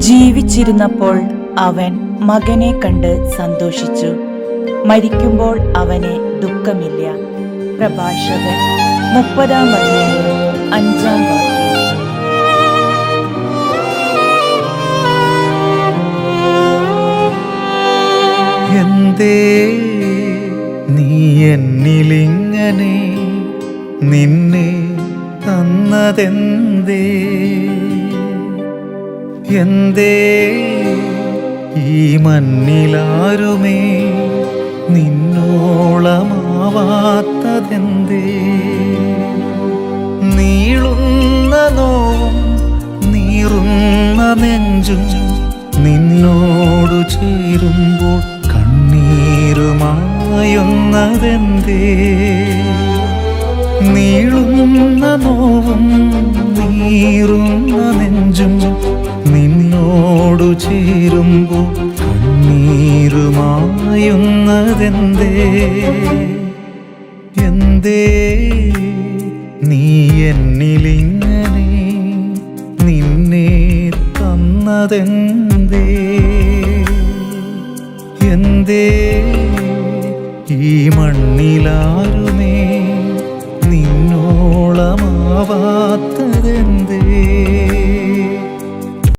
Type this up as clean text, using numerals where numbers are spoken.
ജീവിച്ചിരുന്നപ്പോൾ അവൻ മകനെ കണ്ട് സന്തോഷിച്ചു, മരിക്കുമ്പോൾ അവന് ദുഃഖമില്ല. പ്രഭാഷകൻ 30-ാം അധ്യായം 5-ാം വാക്യം. എന്തേ നീ എന്നിലിങ്ങനെ നിന്നെ തന്നതെന്തേ? എന്തേ ഈ മണ്ണിലാരുമേ നിന്നോളമാവാത്തതെന്തേ? നീളുന്ന നോവും നീറുന്ന നെഞ്ചും നിന്നോടു ചേരുമ്പോൾ കണ്ണീരുമായുന്നതെന്തേ? നീളുന്ന നോവും നീറുന്ന നെഞ്ചും നിന്നോടു ചേരുമ്പോൾ കണ്ണീരുമായുന്നതെന്തേ? എന്തേ നീ എന്നിലിങ്ങനെ നിന്നെ തന്നതെന്തേ? എന്തേ ഈ മണ്ണിലാരുമേ